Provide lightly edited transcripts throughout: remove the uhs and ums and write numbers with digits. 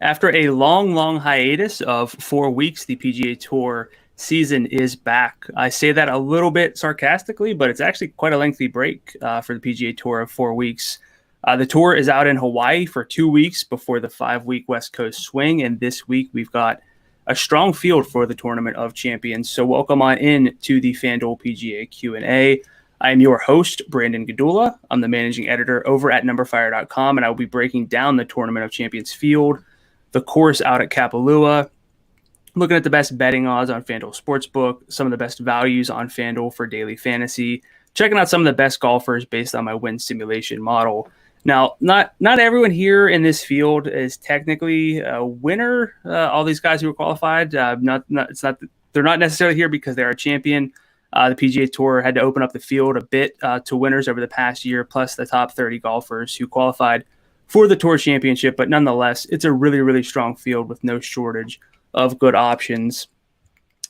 After a long hiatus of 4 weeks, the PGA Tour season is back. I say that a little bit sarcastically, but it's actually quite a lengthy break for the PGA Tour of 4 weeks. The tour is out in Hawaii for 2 weeks before the 5-week West Coast swing, and this week we've got a strong field for the Tournament of Champions. So welcome on in to the FanDuel PGA Q&A. I am your host, Brandon Gdula. I'm the managing editor over at numberFire.com, and I will be breaking down the Tournament of Champions field, the course out at Kapalua, looking at the best betting odds on FanDuel Sportsbook, some of the best values on FanDuel for daily fantasy, checking out some of the best golfers based on my win simulation model. Now, not everyone here in this field is technically a winner. All these guys who are qualified, they're not necessarily here because they're a champion. The PGA Tour had to open up the field a bit to winners over the past year, plus the top 30 golfers who qualified for the Tour Championship. But nonetheless, it's a really strong field with no shortage of good options.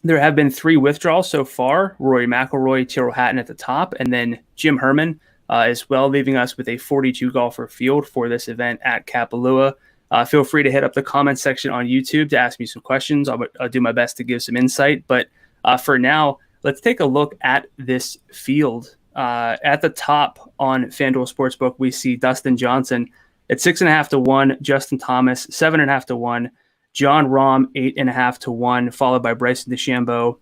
There have been 3 withdrawals so far: Rory McIlroy, Tyrrell Hatton at the top, and then Jim Herman as well, leaving us with a 42 golfer field for this event at Kapalua. Feel free to hit up the comment section on YouTube to ask me some questions. I'll do my best to give some insight. But for now, let's take a look at this field. At the top on FanDuel Sportsbook, we see Dustin Johnson at 6.5 to 1, Justin Thomas 7.5 to 1, John Rahm 8.5 to 1, followed by Bryson DeChambeau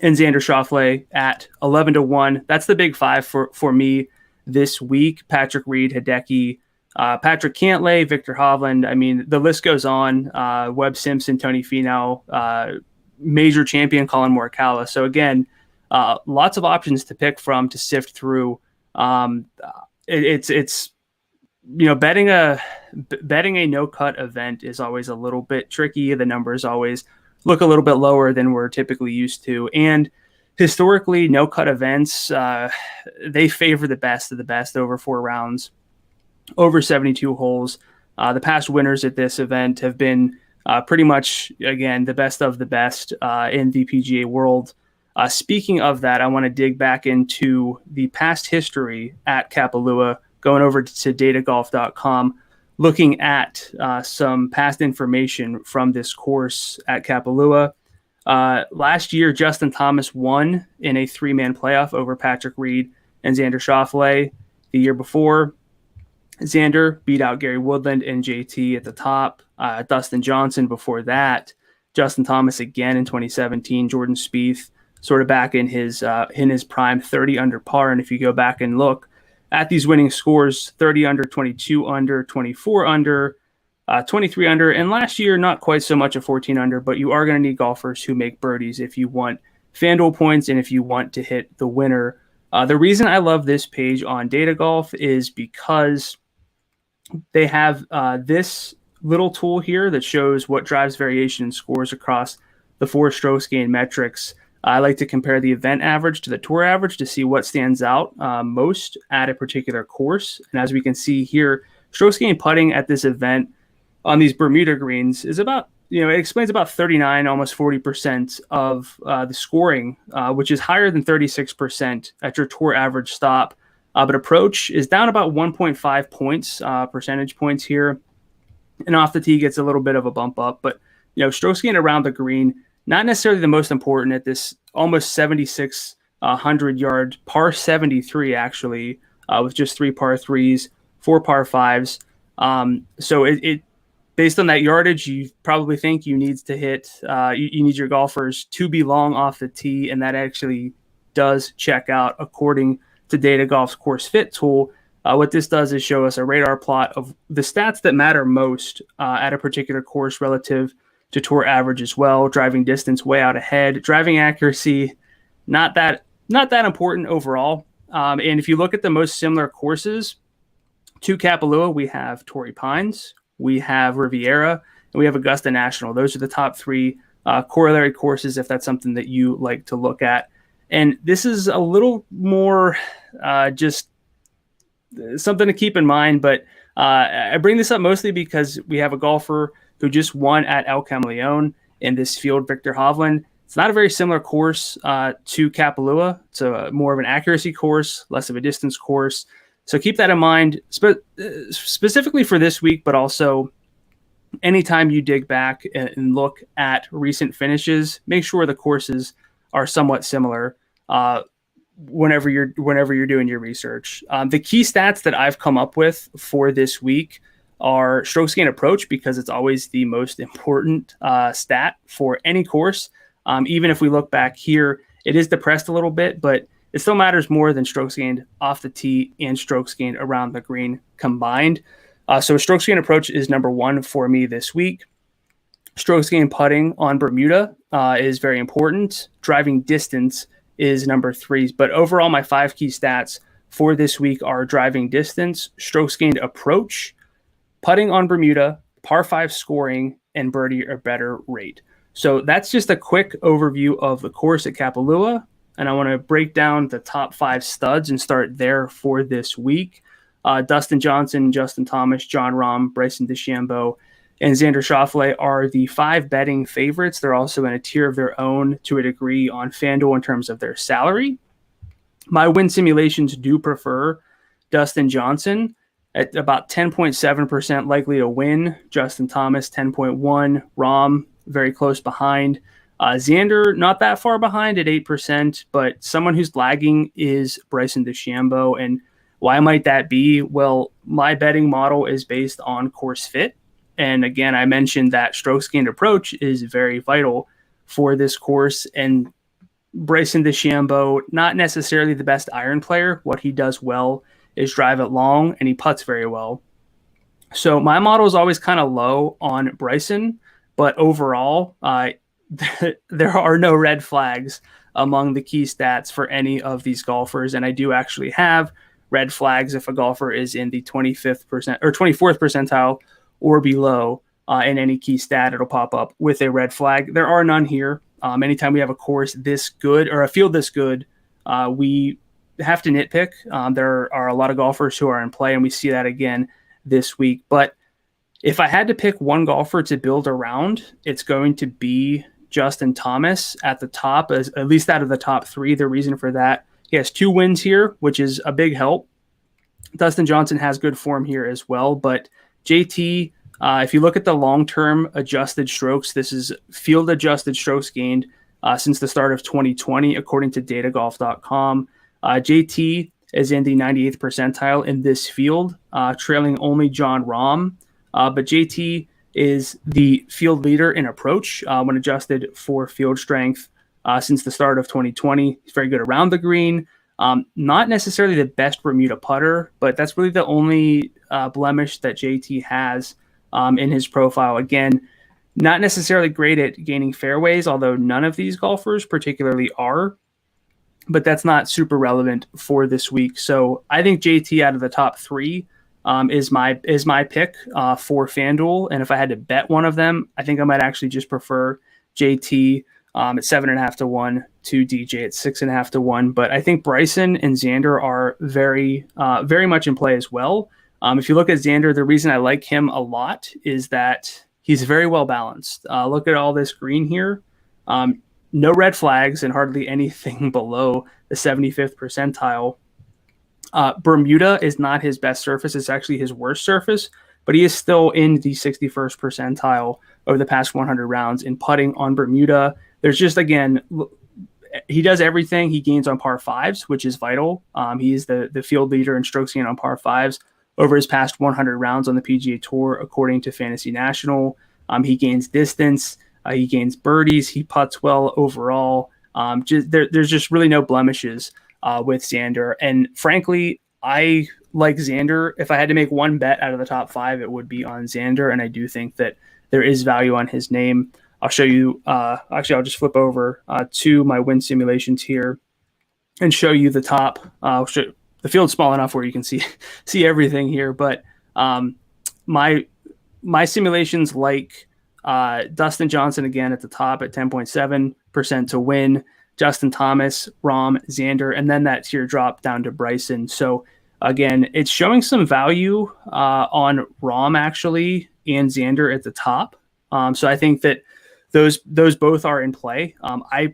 and Xander Schauffele at 11 to 1. That's the big 5 for me this week. Patrick Reed, Hideki, Patrick Cantlay, Victor Hovland. I mean, the list goes on. Webb Simpson, Tony Finau, major champion Colin Morikawa. So again, lots of options to pick from to sift through. It's betting a no-cut event is always a little bit tricky. The numbers always look a little bit lower than we're typically used to. And historically, no-cut events, they favor the best of the best over 4 rounds, over 72 holes. The past winners at this event have been pretty much, again, the best of the best in the PGA world. Speaking of that, I want to dig back into the past history at Kapalua, going over to datagolf.com, looking at some past information from this course at Kapalua. Last year, Justin Thomas won in a 3-man playoff over Patrick Reed and Xander Schauffele. The year before, Xander beat out Gary Woodland and JT at the top. Dustin Johnson before that. Justin Thomas again in 2017. Jordan Spieth sort of back in his prime, 30 under par. And if you go back and look at these winning scores, 30 under, 22 under, 24 under, 23 under, and last year, not quite so much a 14 under, but you are going to need golfers who make birdies if you want FanDuel points and if you want to hit the winner. The reason I love this page on Data Golf is because they have this little tool here that shows what drives variation in scores across the 4 strokes gain metrics. I like to compare the event average to the tour average to see what stands out most at a particular course. And as we can see here, strokes gain putting at this event on these Bermuda greens is about, it explains about 39, almost 40% of the scoring, which is higher than 36% at your tour average stop. But approach is down about 1.5 points, percentage points here. And off the tee gets a little bit of a bump up. But, strokes gain around the green, not necessarily the most important at this almost 7,600 yard par 73, actually, with just 3 par 3s, 4 par 5s. So it based on that yardage, you probably think you need to hit, you need your golfers to be long off the tee, and that actually does check out according to Data Golf's course fit tool. What this does is show us a radar plot of the stats that matter most at a particular course relative to tour average as well. Driving distance way out ahead, driving accuracy, not that important overall. And if you look at the most similar courses to Kapalua, we have Torrey Pines, we have Riviera, and we have Augusta National. Those are the top 3 corollary courses, if that's something that you like to look at. And this is a little more just something to keep in mind, but I bring this up mostly because we have a golfer who just won at El Camaleon in this field, Victor Hovland. It's not a very similar course to Kapalua. It's more of an accuracy course, less of a distance course. So keep that in mind, specifically for this week, but also anytime you dig back and look at recent finishes, make sure the courses are somewhat similar whenever you're doing your research. The key stats that I've come up with for this week are strokes gained approach, because it's always the most important stat for any course. Even if we look back here, it is depressed a little bit, but it still matters more than strokes gained off the tee and strokes gained around the green combined. So strokes gained approach is number one for me this week. Strokes gained putting on Bermuda is very important. Driving distance is number three. But overall, my 5 key stats for this week are driving distance, strokes gained approach, putting on Bermuda, par 5 scoring, and birdie or better rate. So that's just a quick overview of the course at Kapalua. And I want to break down the top 5 studs and start there for this week. Dustin Johnson, Justin Thomas, Jon Rahm, Bryson DeChambeau, and Xander Schauffele are the 5 betting favorites. They're also in a tier of their own to a degree on FanDuel in terms of their salary. My win simulations do prefer Dustin Johnson at about 10.7% likely to win. Justin Thomas, 10.1%. Rahm, very close behind. Xander, not that far behind at 8%, but someone who's lagging is Bryson DeChambeau. And why might that be? Well, my betting model is based on course fit. And again, I mentioned that strokes gained approach is very vital for this course. And Bryson DeChambeau, not necessarily the best iron player. What he does well is drive it long, and he putts very well. So my model is always kind of low on Bryson, but overall, there are no red flags among the key stats for any of these golfers. And I do actually have red flags if a golfer is in the 24th percentile or below in any key stat. It'll pop up with a red flag. There are none here. Anytime we have a course this good or a field this good, we have to nitpick. There are a lot of golfers who are in play, and we see that again this week. But if I had to pick one golfer to build around, it's going to be Justin Thomas at the top, at least out of the top 3. The reason for that, he has 2 wins here, which is a big help. Dustin Johnson has good form here as well, but JT, if you look at the long-term adjusted strokes, this is field adjusted strokes gained since the start of 2020, according to datagolf.com. JT is in the 98th percentile in this field, trailing only Jon Rahm. But JT is the field leader in approach when adjusted for field strength since the start of 2020. He's very good around the green. Not necessarily the best Bermuda putter, but that's really the only blemish that JT has in his profile. Again, not necessarily great at gaining fairways, although none of these golfers particularly are. But that's not super relevant for this week. So I think JT out of the top 3 is my pick for FanDuel. And if I had to bet one of them, I think I might actually just prefer JT at 7.5 to 1 to DJ at 6.5 to 1. But I think Bryson and Xander are very much in play as well. If you look at Xander, the reason I like him a lot is that he's very well balanced. Look at all this green here. No red flags and hardly anything below the 75th percentile. Bermuda is not his best surface. It's actually his worst surface, but he is still in the 61st percentile over the past 100 rounds in putting on Bermuda. There's just, again, he does everything. He gains on par 5s, which is vital. He is the field leader in strokes gained on par 5s over his past 100 rounds on the PGA Tour, according to Fantasy National. He gains distance. He gains birdies. He putts well overall. There's just really no blemishes with Xander. And frankly, I like Xander. If I had to make one bet out of the top 5, it would be on Xander. And I do think that there is value on his name. I'll show you. Actually, I'll just flip over to my win simulations here and show you the top. The field's small enough where you can see everything here. But my simulations like Dustin Johnson again at the top at 10.7% to win. Justin Thomas, Rahm, Xander, and then that tier drop down to Bryson. So again, it's showing some value on Rahm actually and Xander at the top. So I think that those both are in play. I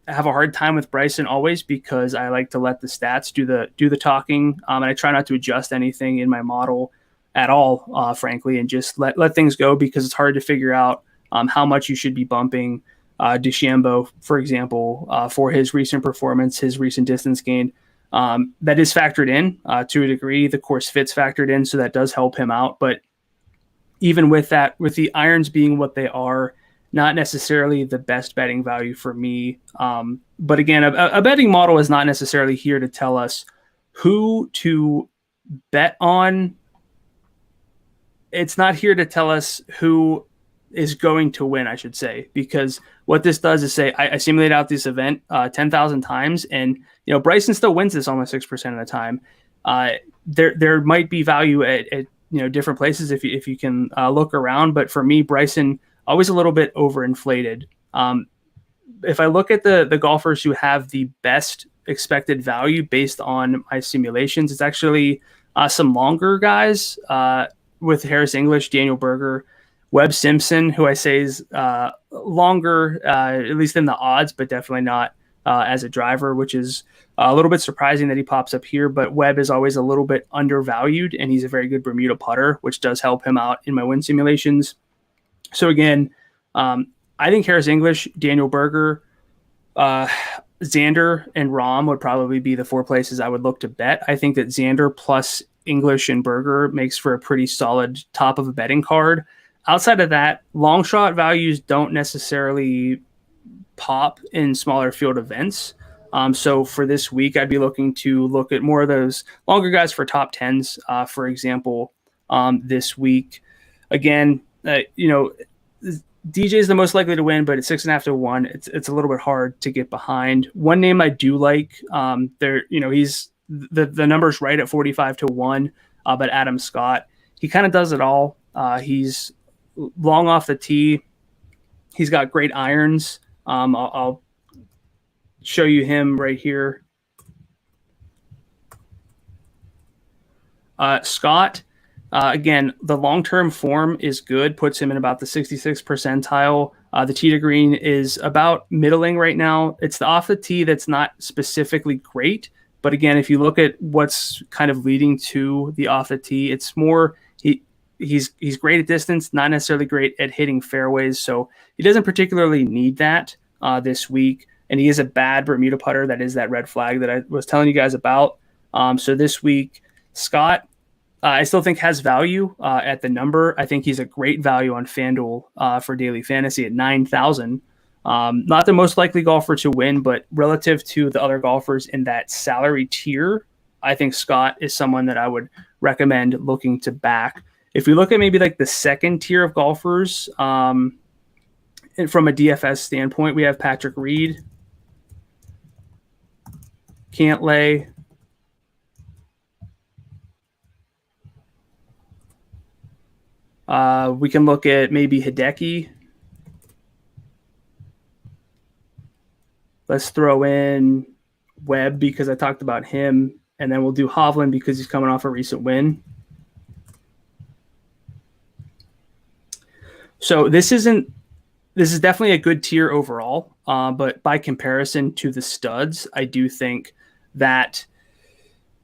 have a hard time with Bryson always because I like to let the stats do the talking, and I try not to adjust anything in my model at all, frankly, and just let things go, because it's hard to figure out how much you should be bumping DeChambeau, for example, for his recent performance, his recent distance gain. That is factored in to a degree. The course fit's factored in, so that does help him out. But even with that, with the irons being what they are, not necessarily the best betting value for me. But again, a betting model is not necessarily here to tell us who to bet on. It's not here to tell us who is going to win, I should say, because what this does is say, I simulate out this event 10,000 times, and Bryson still wins this almost 6% of the time. There might be value at different places if you can look around, but for me, Bryson always a little bit overinflated. If I look at the golfers who have the best expected value based on my simulations, it's actually some longer guys with Harris English, Daniel Berger, Webb Simpson, who I say is longer, at least in the odds, but definitely not as a driver, which is a little bit surprising that he pops up here. But Webb is always a little bit undervalued, and he's a very good Bermuda putter, which does help him out in my win simulations. So again, I think Harris English, Daniel Berger, Xander, and Rahm would probably be the four places I would look to bet. I think that Xander plus English and Berger makes for a pretty solid top of a betting card. Outside of that, long shot values don't necessarily pop in smaller field events. So for this week, I'd be looking to look at more of those longer guys for top tens, for example, this week. Again, DJ is the most likely to win, but at 6.5 to 1, it's a little bit hard to get behind. One name I do like, he's the number's right at 45 to 1, but Adam Scott, he kind of does it all. He's long off the tee. He's got great irons. I'll show you him right here. Scott, again, the long-term form is good, puts him in about the 66th percentile. The tee to green is about middling right now. It's the off the tee that's not specifically great, but again, if you look at what's kind of leading to the off the tee, it's more he's great at distance, not necessarily great at hitting fairways, so he doesn't particularly need that this week. And he is a bad Bermuda putter. That is that red flag that I was telling you guys about. So this week, Scott, I still think has value at the number. I think he's a great value on FanDuel for daily fantasy at 9,000. Not the most likely golfer to win, but relative to the other golfers in that salary tier, I think Scott is someone that I would recommend looking to back. If we look at maybe like the second tier of golfers, and from a DFS standpoint, we have Patrick Reed, Cantlay, we can look at maybe Hideki. Let's throw in Webb because I talked about him, and then we'll do Hovland because he's coming off a recent win. So this is definitely a good tier overall, but by comparison to the studs, I do think that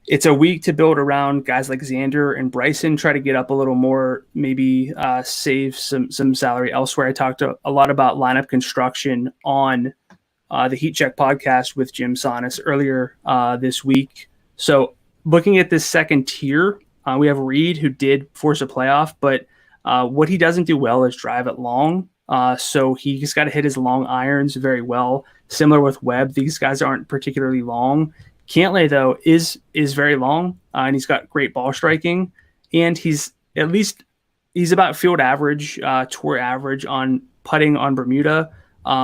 it's a week to build around guys like Xander and Bryson, try to get up a little more, maybe save some salary elsewhere. I talked a lot about lineup construction on the Heat Check podcast with Jim Sonis earlier this week. So looking at this second tier, we have Reed, who did force a playoff, but what he doesn't do well is drive it long. So he's got to hit his long irons very well. Similar with Webb, these guys aren't particularly long. Cantlay, though, is very long, and he's got great ball striking, and he's about field average, tour average on putting on Bermuda,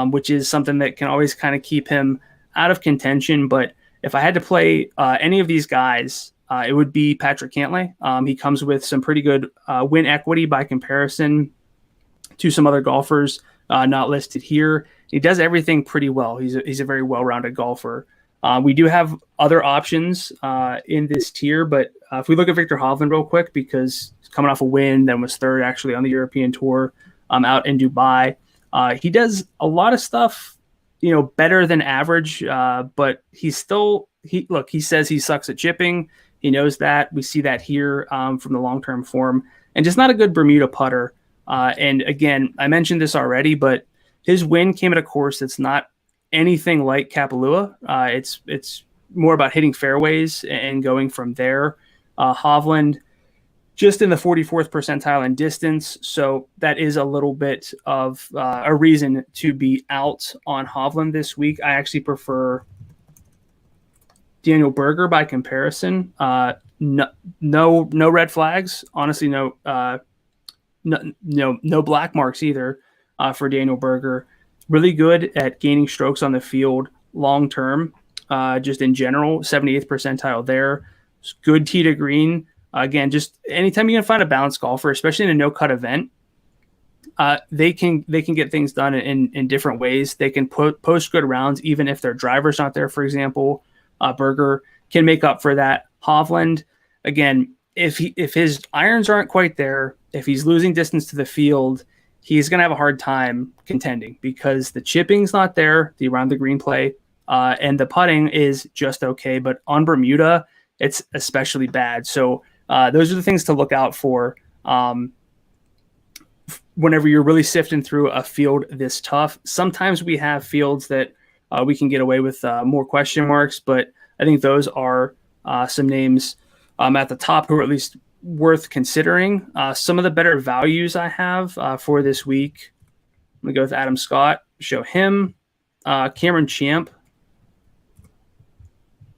which is something that can always kind of keep him out of contention. But if I had to play any of these guys, it would be Patrick Cantlay. He comes with some pretty good win equity by comparison to some other golfers not listed here. He does everything pretty well. He's a very well-rounded golfer. We do have other options in this tier, but if we look at Victor Hovland real quick, because he's coming off a win, then was third actually on the European Tour out in Dubai. He does a lot of stuff, better than average, but he says he sucks at chipping. He knows that. We see that here from the long-term form, and just not a good Bermuda putter. And again, I mentioned this already, but his win came at a course that's not anything like Kapalua. It's more about hitting fairways and going from there. Hovland just in the 44th percentile in distance, so that is a little bit of a reason to be out on Hovland this week. I actually prefer Daniel Berger by comparison. No red flags. Honestly, no black marks either for Daniel Berger. Really good at gaining strokes on the field long term. Just in general, 78th percentile there. Good tee to green. Again, just anytime you can find a balanced golfer, especially in a no-cut event, they can get things done in different ways. They can post good rounds, even if their driver's not there, for example. Berger can make up for that. Hovland, again, if his irons aren't quite there, if he's losing distance to the field, he's going to have a hard time contending because the chipping's not there, the around the green play, and the putting is just okay. But on Bermuda, it's especially bad. So those are the things to look out for whenever you're really sifting through a field this tough. Sometimes we have fields that we can get away with more question marks, but I think those are some names at the top who are at least worth considering. Some of the better values I have for this week, I'm going to go with Adam Scott, show him. Cameron Champ,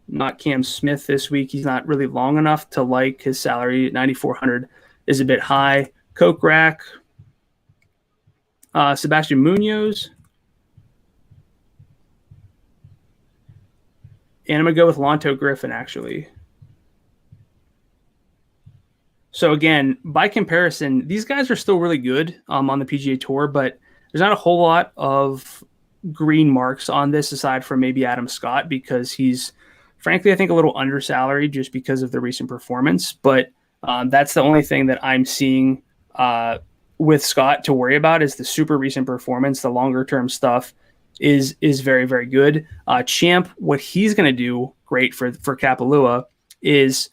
not Cam Smith this week. He's not really long enough to like. His salary, 9,400, is a bit high. Kokrak, Sebastian Munoz, and I'm going to go with Lonto Griffin, actually. So again, by comparison, these guys are still really good on the PGA Tour, but there's not a whole lot of green marks on this aside from maybe Adam Scott, because he's, frankly, I think a little undersalaried just because of the recent performance. But that's the only thing that I'm seeing with Scott to worry about is the super recent performance. The longer term stuff is very, very good. Champ, what he's going to do great for Kapalua is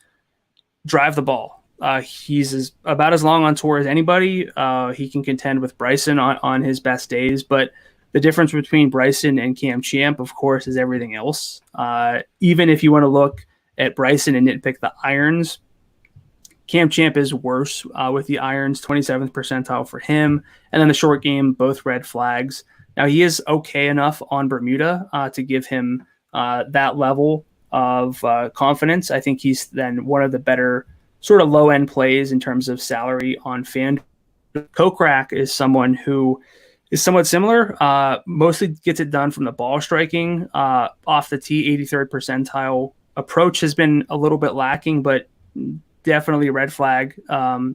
drive the ball. He's about as long on tour as anybody. He can contend with Bryson on his best days, but the difference between Bryson and Cam Champ, of course, is everything else. Even if you want to look at Bryson and nitpick the irons, Cam Champ is worse with the irons, 27th percentile for him. And then the short game, both red flags. Now, he is okay enough on Bermuda to give him that level of confidence. I think he's then one of the better sort of low-end plays in terms of salary on FanDuel. Kokrak is someone who is somewhat similar, mostly gets it done from the ball striking, off the tee, 83rd percentile. Approach has been a little bit lacking, but definitely a red flag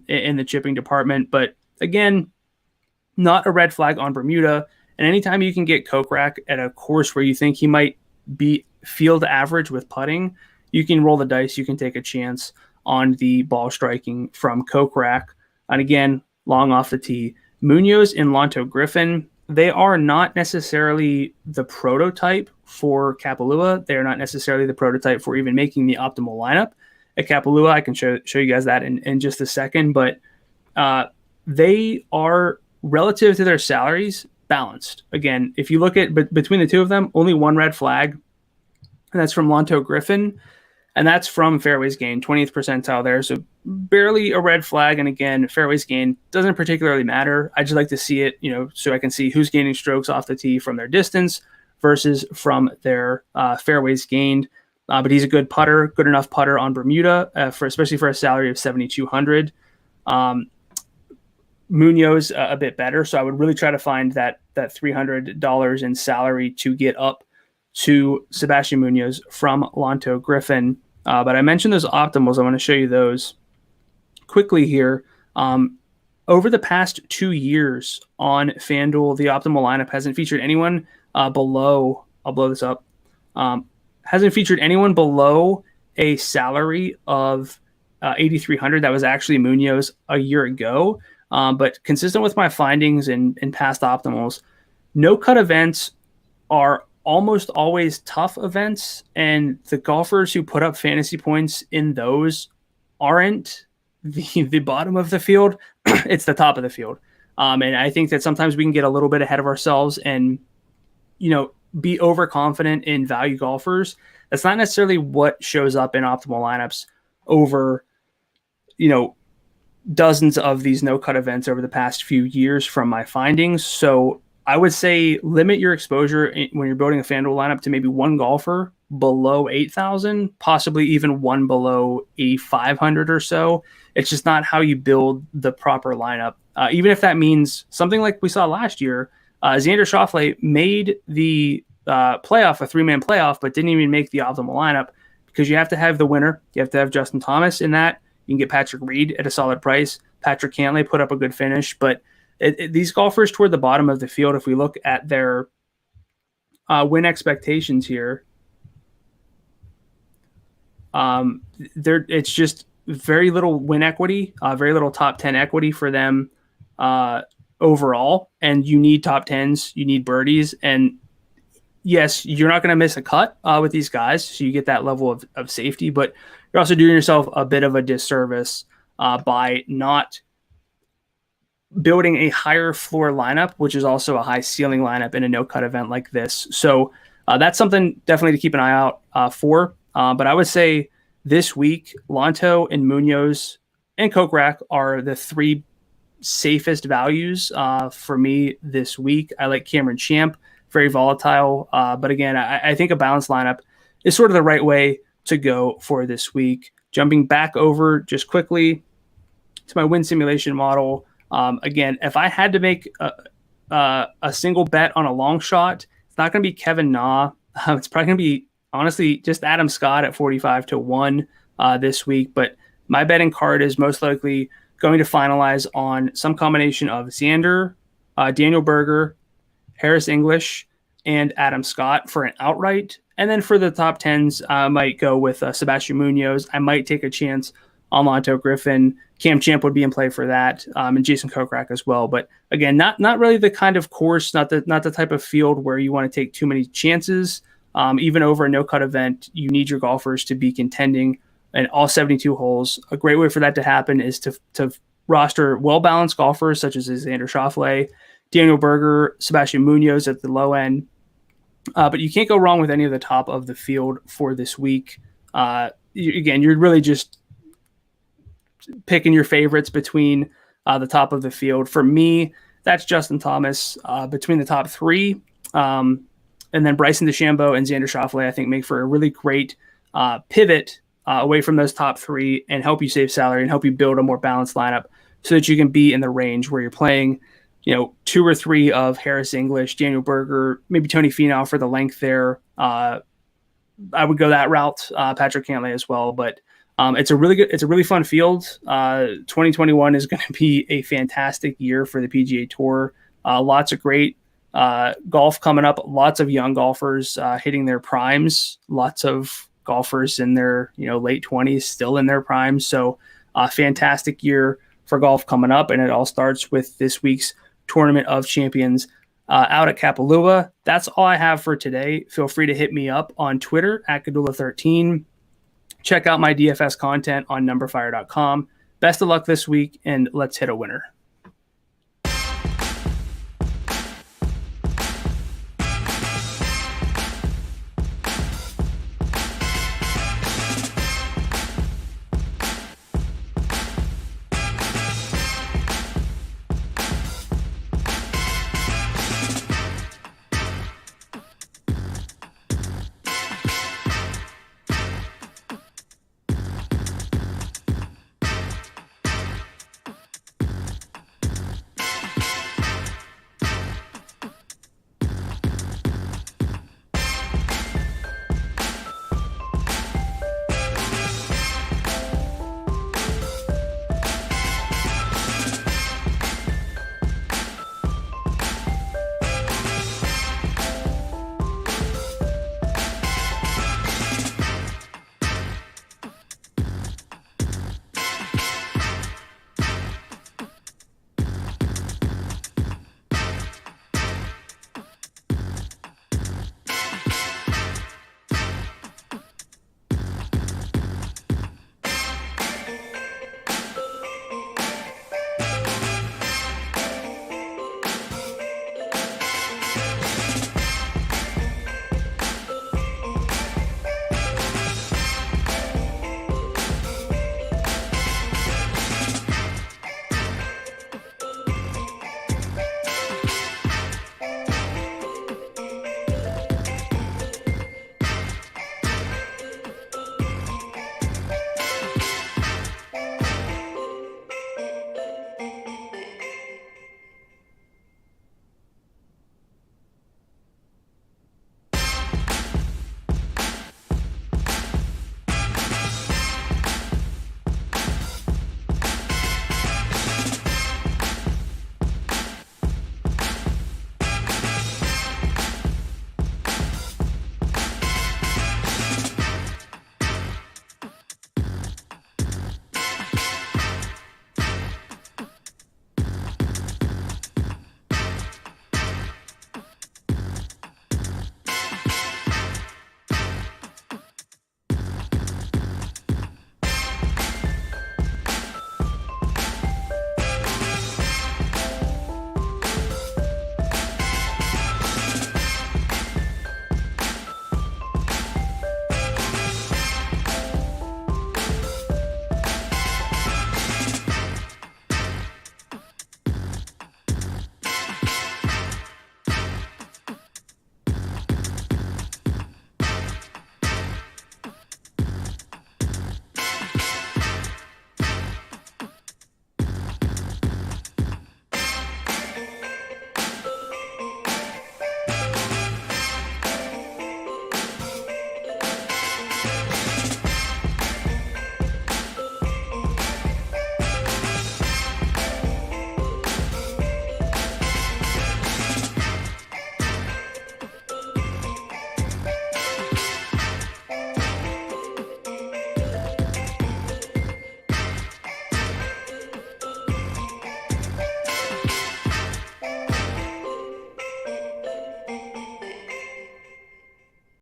in the chipping department. But again, not a red flag on Bermuda. And anytime you can get Kokrak at a course where you think he might be field average with putting, you can roll the dice, you can take a chance on the ball striking from Kokrak. And again, long off the tee. Munoz and Lonto Griffin, they are not necessarily the prototype for Kapalua. They are not necessarily the prototype for even making the optimal lineup at Kapalua. I can show you guys that in just a second, but they are, relative to their salaries, balanced. Again, if you look at between the two of them, only one red flag, and that's from Lonto Griffin. And that's from fairways gained, 20th percentile there. So barely a red flag. And again, fairways gained doesn't particularly matter. I just like to see it, so I can see who's gaining strokes off the tee from their distance versus from their fairways gained. But he's a good putter, good enough putter on Bermuda, especially for a salary of 7,200. Munoz a bit better. So I would really try to find that $300 in salary to get up to Sebastian Munoz from Lonto Griffin. But I mentioned those optimals. I want to show you those quickly here. Over the past 2 years on FanDuel, the optimal lineup hasn't featured anyone below, I'll blow this up, hasn't featured anyone below a salary of 8,300. That was actually Munoz a year ago. But consistent with my findings in past optimals, no-cut events are almost always tough events, and the golfers who put up fantasy points in those aren't the bottom of the field. It's the top of the field. And I think that sometimes we can get a little bit ahead of ourselves and, be overconfident in value golfers. That's not necessarily what shows up in optimal lineups over, dozens of these no-cut events over the past few years from my findings. So I would say limit your exposure when you're building a FanDuel lineup to maybe one golfer below 8,000, possibly even one below 8,500 or so. It's just not how you build the proper lineup. Even if that means something like we saw last year, Xander Schauffele made the playoff, a three-man playoff, but didn't even make the optimal lineup because you have to have the winner. You have to have Justin Thomas in that. You can get Patrick Reed at a solid price. Patrick Cantlay put up a good finish, but these golfers toward the bottom of the field, if we look at their win expectations here, it's just very little win equity, very little top 10 equity for them overall. And you need top 10s, you need birdies. And yes, you're not going to miss a cut with these guys, so you get that level of safety, but you're also doing yourself a bit of a disservice by not building a higher floor lineup, which is also a high ceiling lineup in a no-cut event like this. So that's something definitely to keep an eye out for. But I would say this week, Lanto and Munoz and Kokrak are the three safest values for me this week. I like Cameron Champ, very volatile. But again, I think a balanced lineup is sort of the right way to go for this week. Jumping back over just quickly to my win simulation model. Again, if I had to make a single bet on a long shot, it's not going to be Kevin Na. It's probably going to be, honestly, just Adam Scott at 45-1 this week. But my betting card is most likely going to finalize on some combination of Xander, Daniel Berger, Harris English, and Adam Scott for an outright. And then for the top 10s, I might go with Sebastian Munoz. I might take a chance on Lanto Griffin. Cam Champ would be in play for that, and Jason Kokrak as well. But again, not really the kind of course, not the type of field where you want to take too many chances. Even over a no-cut event, you need your golfers to be contending in all 72 holes. A great way for that to happen is to roster well-balanced golfers such as Xander Schauffele, Daniel Berger, Sebastian Munoz at the low end. But you can't go wrong with any of the top of the field for this week. Again, you're really just picking your favorites between the top of the field. For me, that's Justin Thomas between the top three. And then Bryson DeChambeau and Xander Schauffele, I think, make for a really great pivot away from those top three and help you save salary and help you build a more balanced lineup so that you can be in the range where you're playing, two or three of Harris English, Daniel Berger, maybe Tony Finau for the length there. I would go that route, Patrick Cantlay as well. But it's a really fun field. 2021 is going to be a fantastic year for the PGA Tour. Lots of great golf coming up. Lots of young golfers hitting their primes. Lots of golfers in their late 20s still in their primes. So a fantastic year for golf coming up, and it all starts with this week's Tournament of Champions out at Kapalua. That's all I have for today. Feel free to hit me up on Twitter at Gdula13. Check out my DFS content on numberFire.com. Best of luck this week, and let's hit a winner.